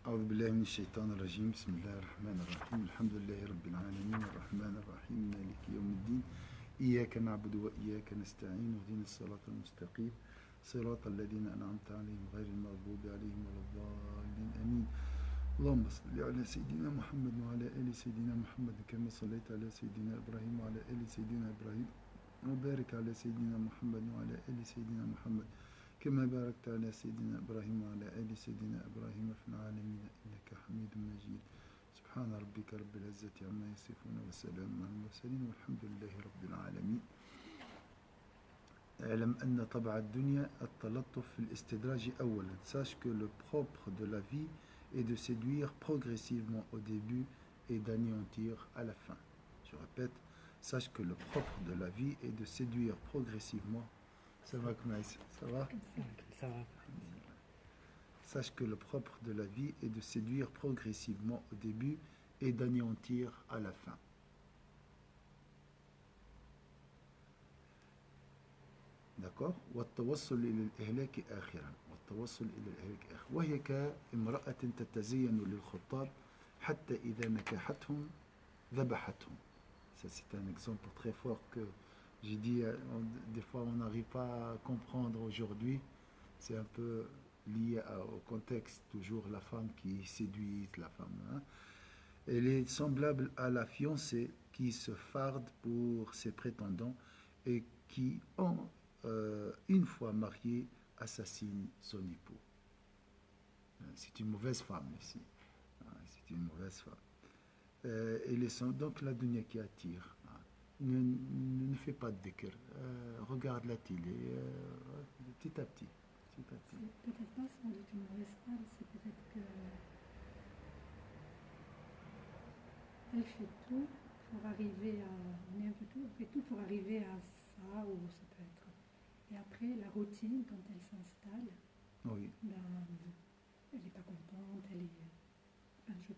أعوذ بالله من الشيطان الرجيم. بسم الله الرحمن الرحيم. الحمد لله رب العالمين الرحمن الرحيم مالك يوم الدين إياك نعبد وإياك نستعين اهدنا الصراط المستقيم صراط الذين أنعمت عليهم غير المغضوب عليهم ولا الضالين آمين. اللهم صل على سيدنا محمد وعلى آل سيدنا محمد كما صليت على سيدنا إبراهيم وعلى آل سيدنا إبراهيم وبارك على سيدنا محمد وعلى آل سيدنا محمد كما باركت على سيدنا إبراهيم وعلى آل سيدنا إبراهيم في العالمين إنك حميد مجيد. سبحان ربك رب العزة عما يصفون وسلام على المرسلين والحمد لله رب العالمين. اعلم أن طبع الدنيا التلطف في الاستدراج أولا. Sache que le propre de la vie est de séduire progressivement au début et d'anéantir à la fin. Je répète, sache que le propre de la vie est de séduire progressivement. Ça va, Knaïs? Ça va? Ça va. Sache que le propre de la vie est de séduire progressivement au début et d'anéantir à la fin. D'accord. والتوصل إلى الإهلاك آخرا. والتوصل إلى الإهلاك آخرا. وهي كامرأة تتزين للخطاب حتى إذا نكحتهم ذبحتهم. Ça c'est un exemple très fort que j'ai dit. Des fois on n'arrive pas à comprendre aujourd'hui. C'est un peu lié au contexte. Toujours la femme qui séduit la femme. Hein. Elle est semblable à la fiancée qui se farde pour ses prétendants et qui une fois mariée, assassine son époux. C'est une mauvaise femme ici. C'est une mauvaise femme. Donc la dunya qui attire. Ne fais pas de dhikr. Regarde la télé petit à petit. C'est peut-être pas sans doute une mauvaise femme, c'est peut-être que elle fait tout pour arriver à. On est un peu tout, on fait tout pour arriver à ça, ou ça peut être. Et après, la routine, quand elle s'installe, oui. Ben, elle n'est pas contente, elle est. Enfin, je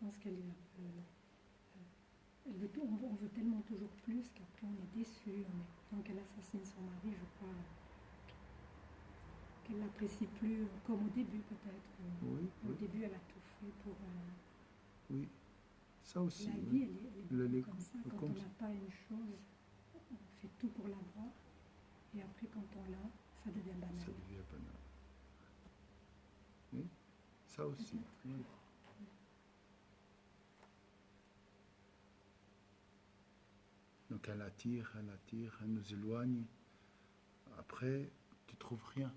pense qu'elle est un peu. Elle veut tout, on veut tellement toujours plus qu'après on est déçu. Donc elle assassine son mari, je crois qu'elle l'apprécie plus comme au début peut-être. Oui, au début, elle a tout fait pour. Oui, ça aussi. La vie, elle est comme ça. Quand on n'a pas une chose, on fait tout pour l'avoir. Et après, quand on l'a, ça devient banal. Ça devient banal. Oui, ça aussi. Oui. Donc elle attire, elle nous éloigne. Après, tu ne trouves rien.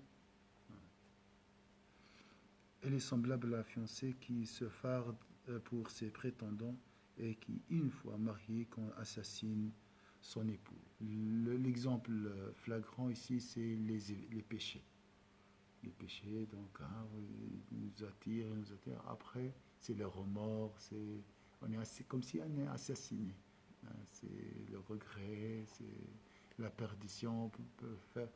Elle est semblable à la fiancée qui se farde pour ses prétendants et qui, une fois mariée, assassine son époux. L'exemple flagrant ici, c'est les péchés. Les péchés, donc, ils nous attirent. Après, c'est le remords, c'est comme si on est assassiné. C'est le regret, c'est la perdition. On peut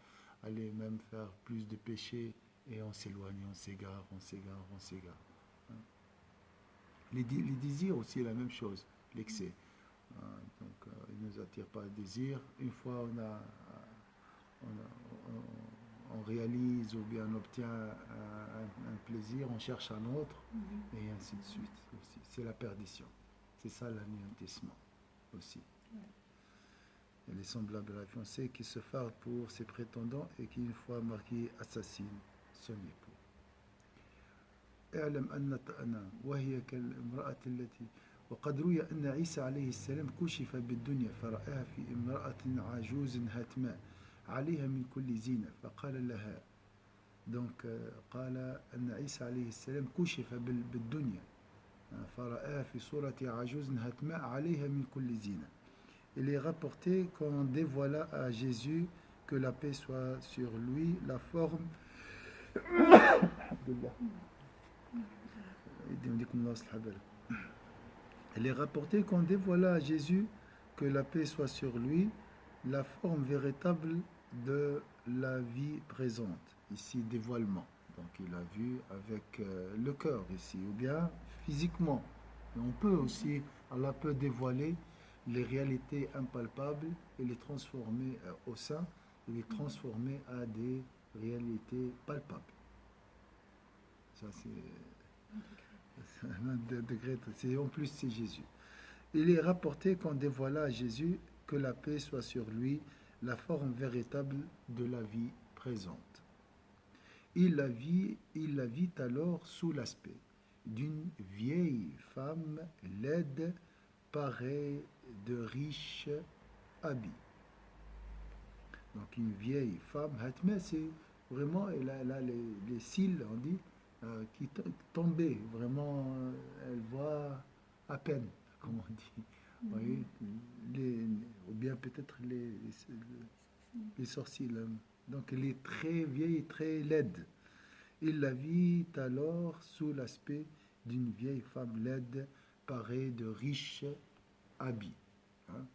aller même faire plus de péchés et on s'éloigne, on s'égare. Les désirs aussi, la même chose, l'excès. Donc, il ne nous attire pas le désir. Une fois on réalise ou bien on obtient un plaisir, on cherche un autre, et ainsi de suite. Aussi. C'est la perdition. C'est ça l'anéantissement aussi. Elle est semblable à la fiancée qui se farde pour ses prétendants et qui, une fois mariée, assassine son époux. اعلم أن وهي كالامرأة التي وقد روي أن عيسى عليه السلام كشف بالدنيا فرآها في امرأة عجوز هتماء عليها من كل زينة فقال لها. Donc قال أن عيسى عليه السلام كشف بالدنيا فرآها في صورة عجوز هتماء عليها من كل زينة. Il est rapporté qu'on dévoila à Jésus, que la paix soit sur lui, la forme Il est rapporté qu'on dévoila à Jésus, que la paix soit sur lui, la forme véritable de la vie présente. Ici, dévoilement. Donc, il a vu avec le cœur ici, ou bien physiquement. Mais on peut aussi, Allah peut dévoiler les réalités impalpables et les transformer au sein, et les transformer à des réalités palpables. Ça, c'est un degré. Degré, en plus c'est Jésus. Il est rapporté qu'on dévoila à Jésus, que la paix soit sur lui, la forme véritable de la vie présente. Il la vit alors sous l'aspect d'une vieille femme laide, parée de riches habits. Donc une vieille femme, Hatma, c'est vraiment, elle a les cils, on dit, qui tombaient, vraiment, elle voit à peine, comme on dit. Vous voyez, ou bien peut-être les sourcils. Donc elle est très vieille, très laide. Il la vit alors sous l'aspect d'une vieille femme laide, parée de riches habits. Hein.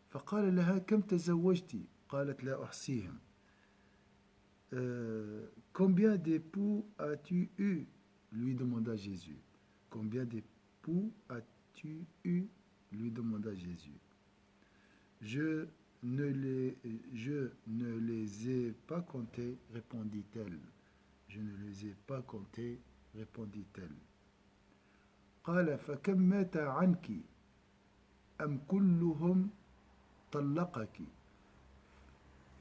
فقال لها كم تزوجتِ قالت لا أحصيهم. Combien d'époux as-tu eu? Lui demanda Jésus. Combien d'époux as-tu eu? Lui demanda Jésus. Je ne les ai pas comptés, répondit-elle. Je ne les ai pas comptés, répondit-elle. قال فكم مات عنك أم كلهم طلقك؟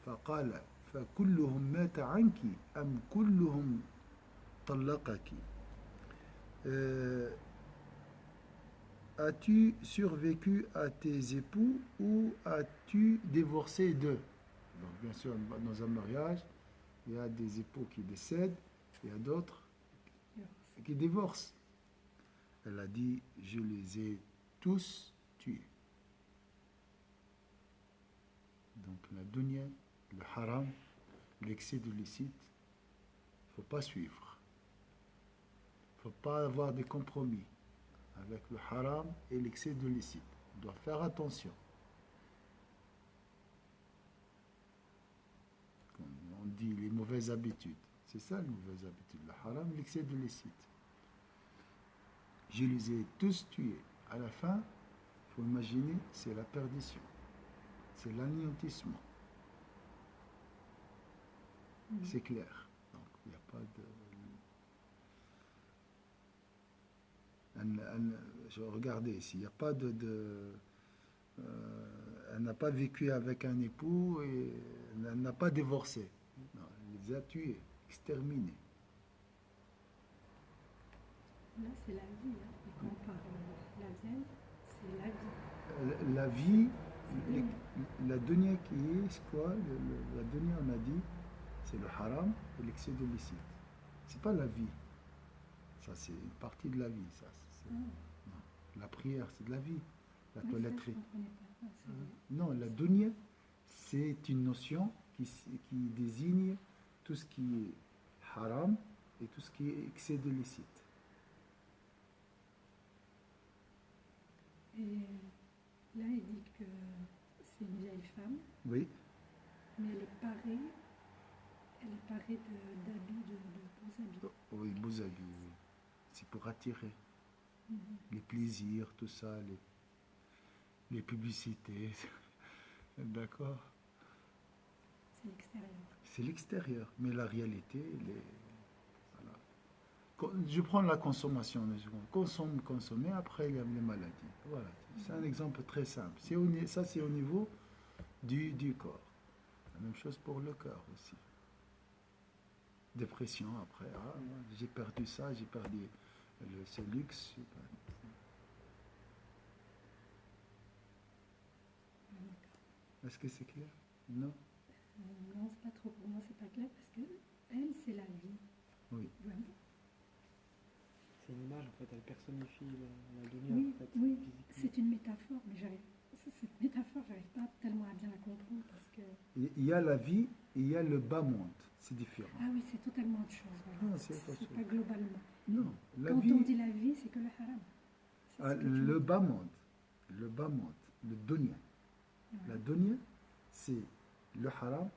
فقال فكلهم مات عنك أم كلهم طلقك؟ As-tu survécu à tes époux ou as-tu divorcé d'eux? Donc bien sûr, dans un mariage, il y a des époux qui décèdent, il y a d'autres qui divorcent. Elle a dit, je les ai tous tués. Donc la dunya, le haram, l'excès de licite, il ne faut pas suivre. Il ne faut pas avoir des compromis avec le haram et l'excès de licite. On doit faire attention. Comme on dit les mauvaises habitudes. C'est ça les mauvaises habitudes. Le haram, l'excès de licite. Je les ai tous tués. À la fin, il faut imaginer, c'est la perdition. C'est l'anéantissement. C'est clair. Donc, il n'y a pas de... regardez ici, il n'y a pas elle n'a pas vécu avec un époux et elle n'a pas divorcé. Non, elle les a tués, exterminés. Là, c'est la vie. Hein. Et quand on parle de la vieille, c'est la vie. La vie, la dunya qui est, c'est quoi? La dunya, on a dit, c'est le haram et l'excès de licite. C'est pas la vie. Ça, c'est une partie de la vie. Ça, non. La prière, c'est de la vie. La toiletterie. Non, la dunya, c'est une notion qui désigne tout ce qui est haram et tout ce qui est excès de licite. Et là, il dit que c'est une vieille femme. Oui. Mais elle est parée d'habits, de beaux habits. Oui, beaux habits, oui. C'est pour attirer les plaisirs, tout ça, les publicités. D'accord? C'est l'extérieur. C'est l'extérieur, mais la réalité, voilà. Je prends la consommation, consommer, après il y a les maladies. Voilà, c'est un exemple très simple. Ça, c'est au niveau du corps. La même chose pour le cœur aussi. Dépression après, j'ai perdu ça, j'ai perdu ce luxe. Est-ce que c'est clair? Non? Non, c'est pas trop. Pour moi, c'est pas clair parce que elle, c'est la vie. Oui. Vraiment. C'est une image, en fait, elle personnifie la dunya, Oui, en fait, oui. physiquement. C'est une métaphore, mais cette métaphore, j'arrive pas tellement à bien la comprendre parce que... Il y a la vie et il y a le bas monde. C'est différent. Ah oui, c'est totalement autre chose. Voilà. Non, c'est autre chose. pas globalement. Non, la Quand vie, on dit la vie, c'est que le haram. C'est ce que tu le dis. bas monde, le dunya. Ouais. La dunya, c'est le haram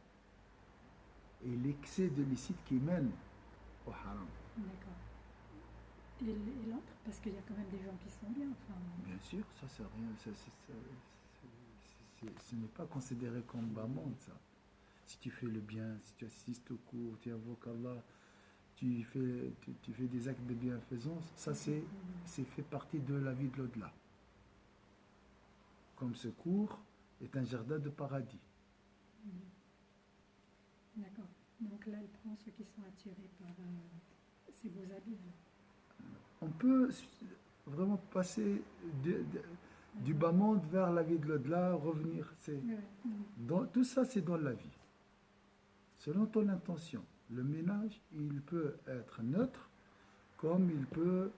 et l'excès de licite qui mène au haram. D'accord. Et l'autre, parce qu'il y a quand même des gens qui sont bien. Enfin, Bien sûr, ça c'est rien. Ce n'est pas considéré comme bas monde, ça. Si tu fais le bien, si tu assistes au cours, tu invoques Allah, tu fais des actes de bienfaisance, ça c'est fait partie de la vie de l'au-delà. Comme ce cours est un jardin de paradis. D'accord. Donc là, elle prend ceux qui sont attirés par ces beaux habits. On peut vraiment passer du bas monde vers la vie de l'au-delà, revenir. Tout ça, c'est dans la vie. Selon ton intention. Le ménage, il peut être neutre, comme il peut...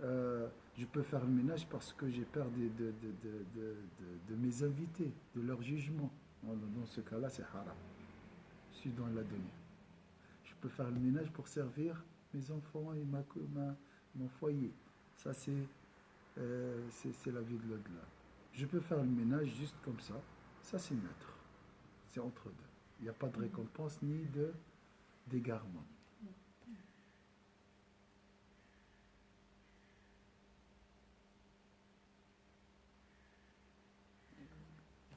je peux faire le ménage parce que j'ai peur de mes invités, de leur jugement. Dans ce cas-là, c'est haram. Je suis dans la donnée. Je peux faire le ménage pour servir mes enfants et mon foyer. Ça, c'est la vie de l'au-delà. Je peux faire le ménage juste comme ça. Ça, c'est neutre. C'est entre deux. Il n'y a pas de récompense ni d'égarement.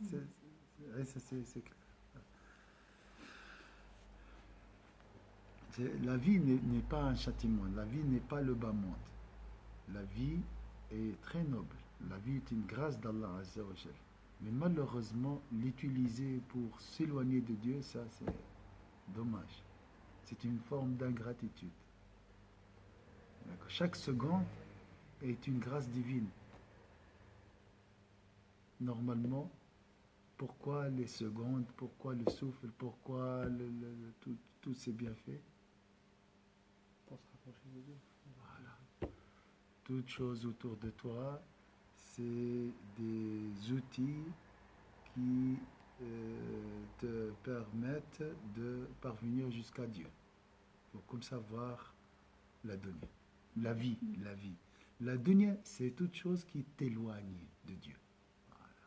C'est clair. La vie n'est pas un châtiment, la vie n'est pas le bas monde. La vie est très noble. La vie est une grâce d'Allah Azza wa Jal. Mais malheureusement, l'utiliser pour s'éloigner de Dieu, ça c'est dommage. C'est une forme d'ingratitude. Chaque seconde est une grâce divine. Normalement, pourquoi les secondes, pourquoi le souffle, pourquoi tous ces bienfaits? Pour se rapprocher de Dieu. Voilà. Toute chose autour de toi, c'est des outils qui te permettent de parvenir jusqu'à Dieu. Il faut comme ça voir la dunya. La vie. La dunya, c'est toute chose qui t'éloigne de Dieu. Voilà.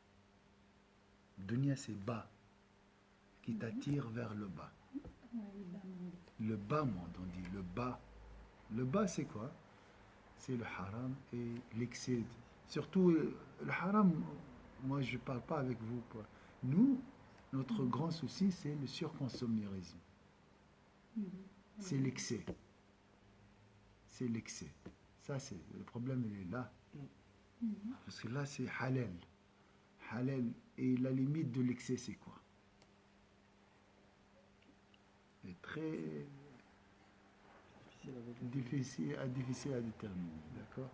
Dunya, c'est bas, qui t'attire vers le bas. Le bas monde, on dit, le bas. Le bas, c'est quoi? C'est le haram et l'excès. Surtout, le haram, moi, je ne parle pas avec vous. Nous, notre grand souci, c'est le surconsumérisme. C'est l'excès. C'est l'excès. Ça, c'est le problème, il est là. Parce que là, c'est halal. Halal. Et la limite de l'excès, c'est quoi? C'est très difficile à déterminer. D'accord?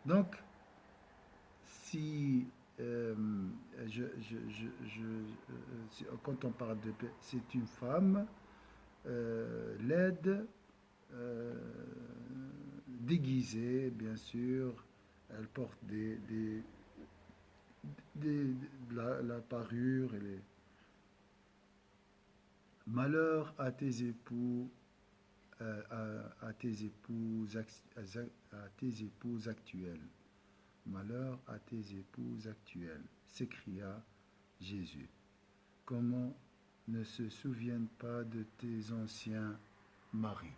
Donc, si, quand on parle de paix, c'est une femme laide, déguisée, bien sûr. Elle porte la parure et les... Malheur à tes époux, à tes épouses actuelles. Malheur à tes épouses actuelles, s'écria Jésus. Comment ne se souviennent pas de tes anciens maris?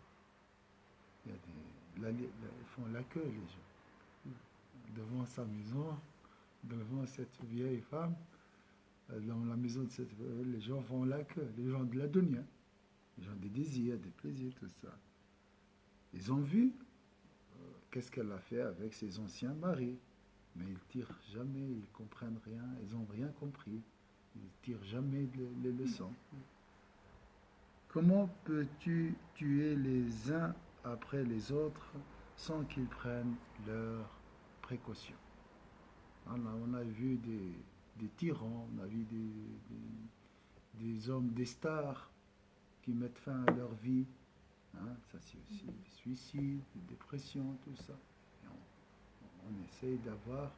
Ils font l'accueil, les gens. Devant sa maison, devant cette vieille femme, dans la maison de cette femme, les gens font l'accueil, les gens de la dunya, les gens des désirs, des plaisirs, tout ça. Ils ont vu qu'est-ce qu'elle a fait avec ses anciens maris. Mais ils tirent jamais, ils comprennent rien, ils n'ont rien compris. Ils tirent jamais les leçons. Comment peux-tu tuer les uns après les autres sans qu'ils prennent leurs précautions? On a vu des tyrans, on a vu des hommes, des stars qui mettent fin à leur vie. Ça c'est aussi des suicides, des dépressions, tout ça. On essaye d'avoir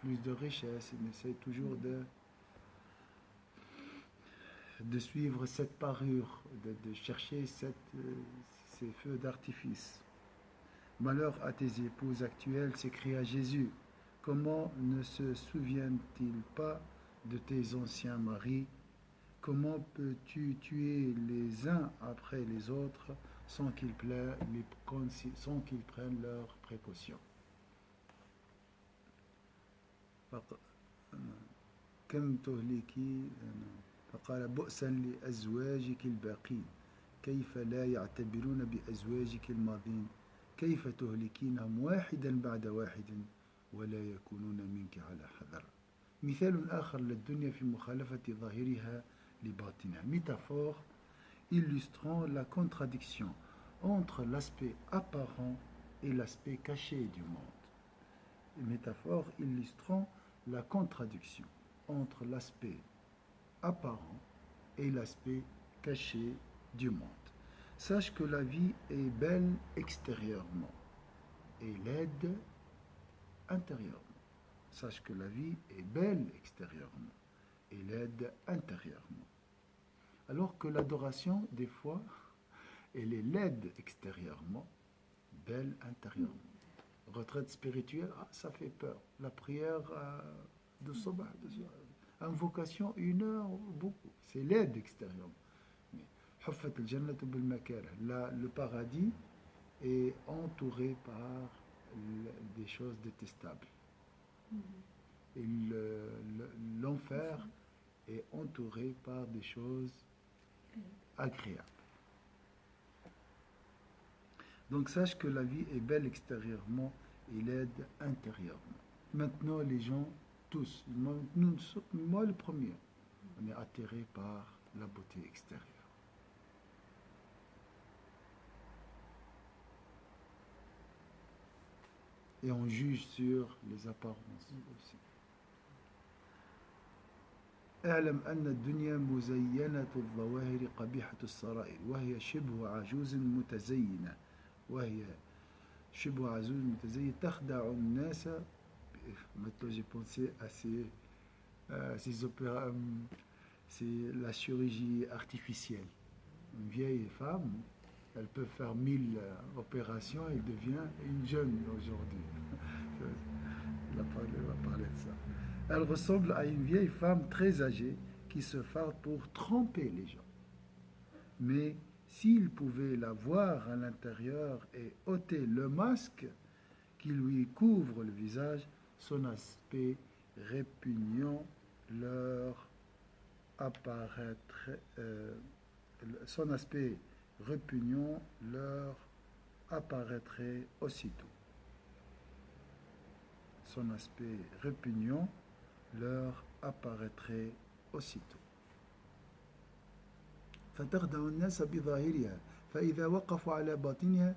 plus de richesse, on essaye toujours de suivre cette parure, de chercher ces feux d'artifice. Malheur à tes épouses actuelles, s'écria Jésus. Comment ne se souviennent-ils pas de tes anciens maris? Comment peux-tu tuer les uns après les autres sans qu'ils prennent leurs précautions? كم تهلكي فقال بؤسا لأزواجك الباقين كيف لا يعتبرون بأزواجك الماضين كيف تهلكينهم واحدا بعد واحد ولا يكونون منك على حذر. مثال آخر للدنيا في مخالفة ظاهرها لباطنها. Métaphore illustrant la contradiction entre l'aspect apparent et l'aspect caché du monde. Métaphore illustrant la contradiction entre l'aspect apparent et l'aspect caché du monde. Sache que la vie est belle extérieurement et laide intérieurement. Sache que la vie est belle extérieurement et laide intérieurement. Alors que l'adoration, des fois, elle est laide extérieurement, belle intérieurement. Retraite spirituelle, ça fait peur. La prière de Sabah, invocation 1 heure, beaucoup. C'est laide extérieurement. حفت الجنة بالمكاره. Là, le paradis est entouré par des choses détestables. Et l'enfer est entouré par des choses agréables. Donc sache que la vie est belle extérieurement et laide intérieurement. Maintenant, les gens, tous, moi le premier, on est attiré par la beauté extérieure. Et on juge sur les apparences aussi. اعلم أن الدنيا مزينة الظواهر قبيحة السرائر وهي شبه عجوز متزينة تخدع الناس. Maintenant j'ai pensé à ces opéras, c'est la chirurgie artificielle. Une vieille femme, elle peut faire 1000 opérations et devient une jeune aujourd'hui. On va parler de ça. Elle ressemble à une vieille femme très âgée qui se farde pour tromper les gens. Mais s'il pouvait la voir à l'intérieur et ôter le masque qui lui couvre le visage, son aspect répugnant leur apparaîtrait aussitôt. Son aspect répugnant leur apparaîtrait aussitôt. فتخدع الناس بظاهرها فإذا وقفوا على باطنها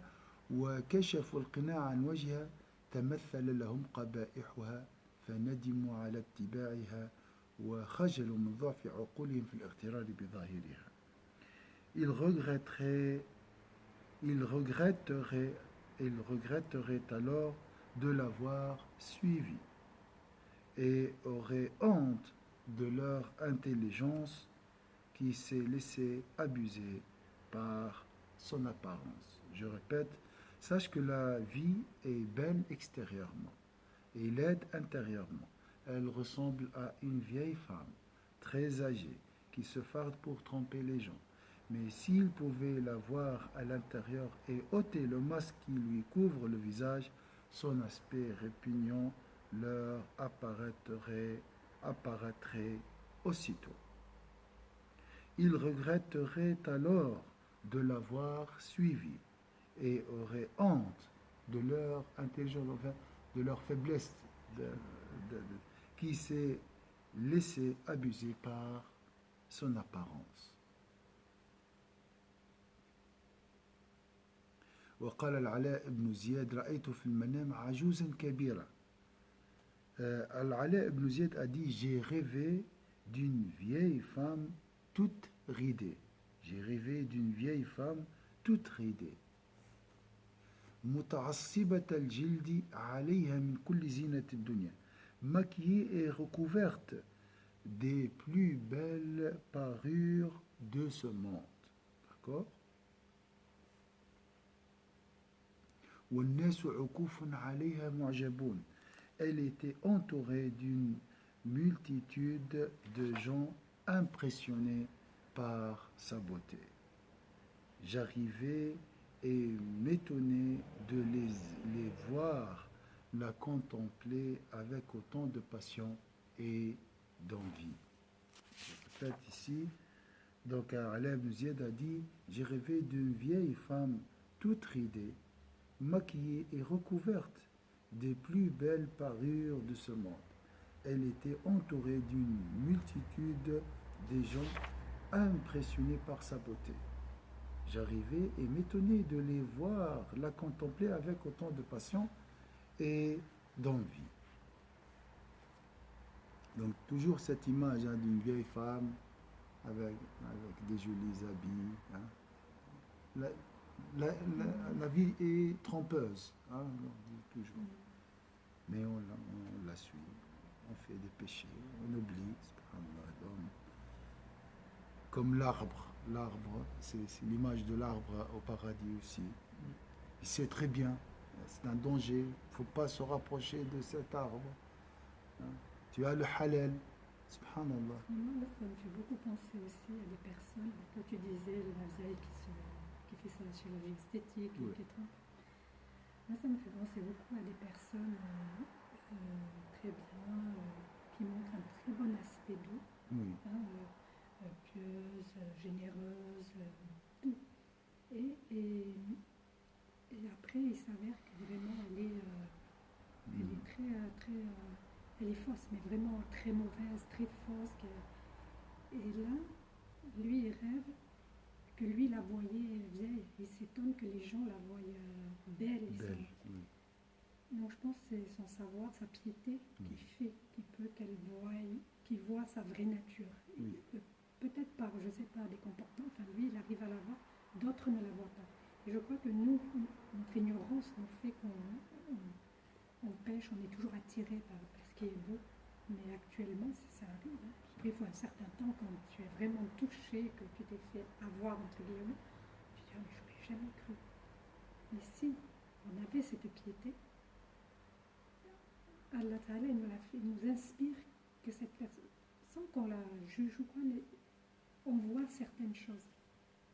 وكشفوا القناع عن وجهها تمثل لهم قبائحها فندموا على اتباعها وخجلوا من ضعف عقولهم في الاغترار بظاهرها. Ils regretteraient alors de l'avoir suivi et auraient honte de leur intelligence qui s'est laissée abuser par son apparence. Je répète, sache que la vie est belle extérieurement et laide intérieurement. Elle ressemble à une vieille femme très âgée qui se farde pour tromper les gens. Mais s'ils pouvaient la voir à l'intérieur et ôter le masque qui lui couvre le visage, son aspect répugnant leur apparaîtrait aussitôt. Ils regretteraient alors de l'avoir suivi et auraient honte de leur intelligence, enfin, de leur faiblesse, qui s'est laissé abuser par son apparence. وقال العلاء بن زياد رأيت في المنام عجوزا كبيرة. العلاء بن زياد a dit j'ai rêvé d'une vieille femme toute ridée. J'ai rêvé d'une vieille femme toute ridée. متعصبة الجلد عليها من كل زينة الدنيا. Maquillée et recouverte des plus belles parures de ce monde. D'accord? والناس عكوف عليها معجبون. Elle était entourée d'une multitude de gens impressionnés par sa beauté. J'arrivais et m'étonnais de les voir la contempler avec autant de passion et d'envie. Je répète ici, Donc Ala ibn Ziyad a dit, j'ai rêvé d'une vieille femme toute ridée, maquillée et recouverte des plus belles parures de ce monde. Elle était entourée d'une multitude de gens impressionnés par sa beauté. J'arrivais et m'étonnais de les voir la contempler avec autant de passion et d'envie. Donc toujours cette image hein, d'une vieille femme avec des jolis habits. Hein. La, la vie est trompeuse, hein, on dit toujours. Mais on la suit, on fait des péchés, on oublie, subhanallah, comme l'arbre. L'arbre, c'est l'image de l'arbre au paradis aussi. Il sait très bien, c'est un danger, il ne faut pas se rapprocher de cet arbre. Hein. Tu as le halal, subhanallah. Moi, ça me fait beaucoup penser aussi à des personnes, quand tu disais le Nazaï qui fait sa chirurgie esthétique, Oui. etc. Moi, ça me fait penser beaucoup à des personnes très bien, qui montrent un très bon aspect d'eux, Oui. hein, pieuse, généreuse, tout. Et après, il s'avère que vraiment, elle est très, elle est fausse, mais vraiment très mauvaise, très fausse. Et là, lui, il rêve que lui la voyait vieille. Il s'étonne que les gens la voient belle. Belle, oui. Donc je pense que c'est son savoir, sa piété qui fait, qui peut qu'elle voie, qui voit sa vraie nature. Oui. Peut-être par, je ne sais pas, des comportements, enfin lui, il arrive à la voir, d'autres ne la voient pas. Et je crois que nous, notre ignorance nous fait qu'on pêche, on est toujours attiré par ce qui est beau. Mais actuellement, ça arrive. Hein. Après, il faut un certain temps, quand tu es vraiment touché, que tu t'es fait avoir, entre guillemets, tu dis, ah, mais je n'aurais jamais cru. Mais si on avait cette piété, Allah Ta'ala, il nous inspire que cette personne, sans qu'on la juge ou quoi, mais on voit certaines choses.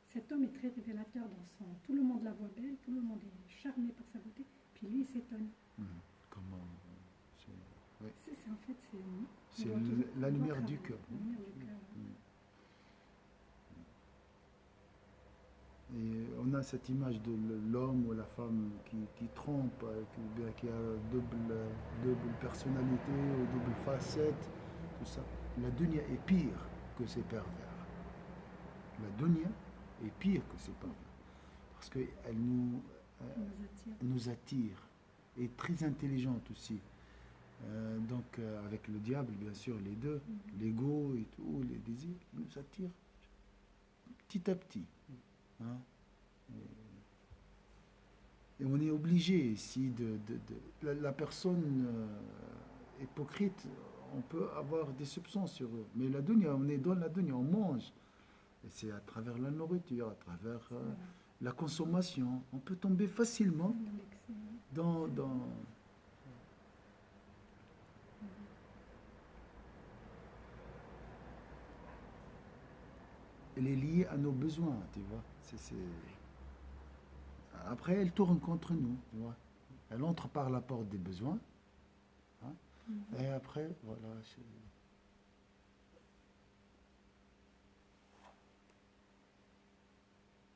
Cet homme est très révélateur dans son... Tout le monde la voit belle, tout le monde est charmé par sa beauté, puis lui, il s'étonne. Comment oui. En fait, c'est la lumière du cœur. La lumière du cœur. Et on a cette image de l'homme ou la femme qui trompe, qui a double personnalité ou double facette, tout ça. La dunya est pire que ces pervers. La dunya est pire que ces pervers. Parce qu'elle nous attire. Et très intelligente aussi. Donc avec le diable, bien sûr, les deux, l'ego et tout, les désirs, nous attirent petit à petit. Hein? Et on est obligé, si la personne hypocrite, on peut avoir des soupçons sur eux. Mais la dunya, on est dans la dunya, on mange. Et c'est à travers la nourriture, à travers la consommation. On peut tomber facilement dans elle est liée à nos besoins, tu vois. Après, elle tourne contre nous, tu vois. Elle entre par la porte des besoins. Hein, et après, voilà.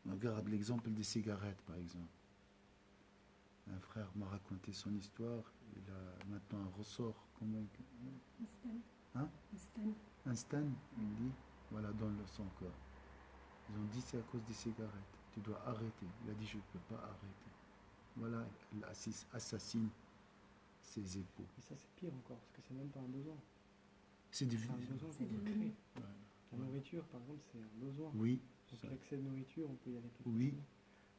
Regarde l'exemple des cigarettes, par exemple. Un frère m'a raconté son histoire. Il a maintenant un ressort. Comment... Un stan, il dit, voilà, dans son corps. Ils ont dit c'est à cause des cigarettes. Tu dois arrêter. Il a dit je ne peux pas arrêter. Voilà, il assassine ses époux. Et ça c'est pire encore, parce que c'est même pas un besoin. C'est devenu. C'est un besoin qu'on peut créer. La nourriture par exemple c'est un besoin. Oui. Donc l'excès de nourriture on peut y aller plus facilement.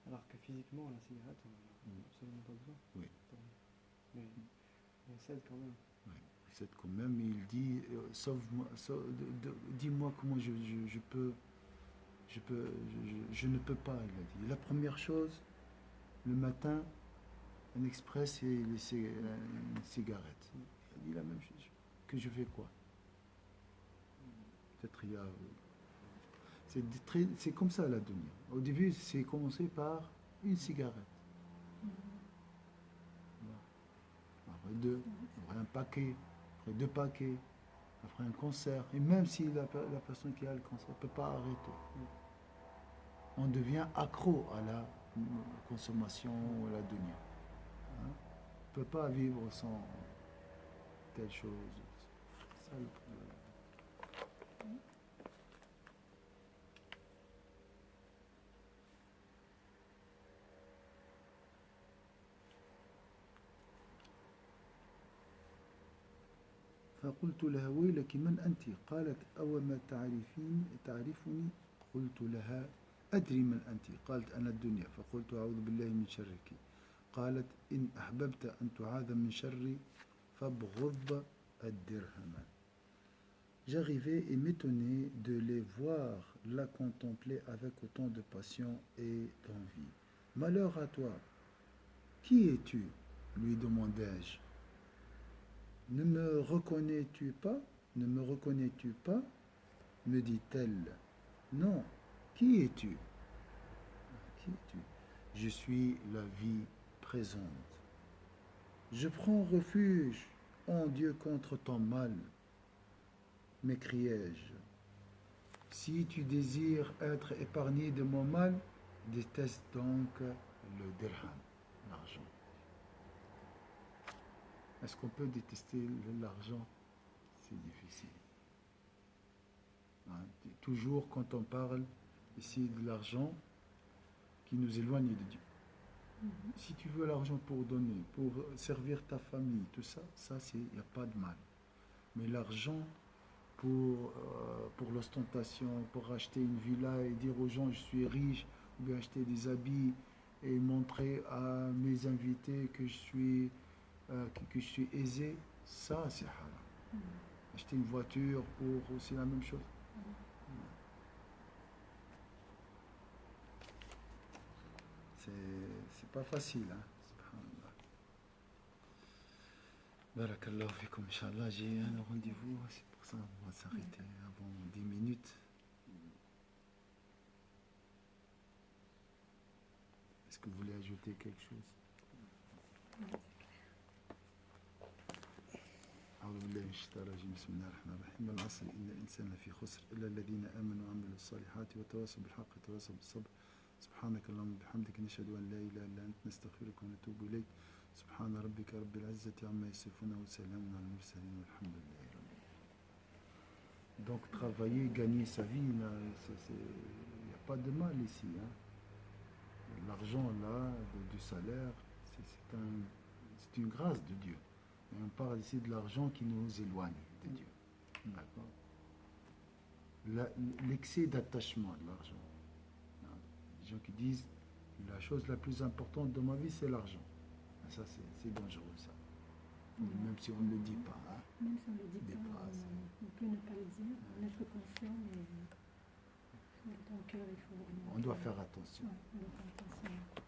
Alors que physiquement la cigarette on n'en a absolument pas besoin. Oui. Mais on cède quand même. Oui. On cède quand même, mais il dit sauve-moi, dis-moi comment je peux. Je ne peux pas, il a dit. La première chose, le matin, un express et une cigarette. Il a dit la même chose. Que je fais quoi? Peut-être il y a... C'est comme ça la dunya. Au début, c'est commencé par une cigarette. Après deux, après un paquet, après deux paquets. après un cancer. Et même si la personne qui a le cancer ne peut pas arrêter, on devient accro à la consommation ou à la dunya. Hein? On ne peut pas vivre sans telle chose. C'est ça le problème. فقلت لها ويلك من أنت؟ قالت أو ما تعرفني؟ قلت لها أدري من أنت. قالت أنا الدنيا. فقلت أعوذ بالله من شرك. قالت إن أحببت أن تعاذ من شري فابغض الدرهم. J'arrivais et m'étonnais de les voir la contempler avec autant de passion et d'envie. Malheur à toi, qui es-tu? Lui demandai-je. Ne me reconnais-tu pas? Ne me reconnais-tu pas? Me dit-elle. Non. Qui es-tu? Qui es-tu? Je suis la vie présente. Je prends refuge en Dieu contre ton mal, m'écriai-je. Si tu désires être épargné de mon mal, déteste donc le dirham, l'argent. Est-ce qu'on peut détester l'argent? C'est difficile. Hein? Toujours quand on parle ici de l'argent qui nous éloigne de Dieu. Si tu veux l'argent pour donner, pour servir ta famille, tout ça, il n'y a pas de mal. Mais l'argent pour l'ostentation, pour acheter une villa et dire aux gens je suis riche, ou bien acheter des habits et montrer à mes invités que je suis aisé, ça c'est haram. Acheter une voiture pour aussi la même chose. C'est pas facile, hein. Subhanallah. Barakallahu fikum, Inch'Allah, j'ai un rendez-vous, c'est pour ça on va s'arrêter avant 10 minutes. Est-ce que vous voulez ajouter quelque chose? أعوذ بالله من الشيطان الرجيم بسم الله الرحمن الرحيم والعصر إن الإنسان لفي خسر إلا الذين آمنوا وعملوا الصالحات وتواصوا بالحق وتواصوا بالصبر سبحانك اللهم وبحمدك نشهد أن لا إله إلا أنت نستغفرك ونتوب إليك سبحان ربك رب العزة عما يصفون وسلام على المرسلين والحمد لله رب العالمين. Donc travailler, gagner sa vie, il n'y a pas de mal ici. Hein. L'argent là, du salaire, c'est une grâce de Dieu. Et on parle ici de l'argent qui nous éloigne de Dieu. D'accord. L'excès d'attachement de l'argent. Les gens qui disent la chose la plus importante de ma vie, c'est l'argent. Ça, c'est dangereux, ça. Même si on ne le dit pas. Hein. Même si on ne le dit pas, on peut ne pas le dire, en être conscient, mais dans le cœur, il faut vraiment... On doit faire attention. Ouais, on doit faire attention.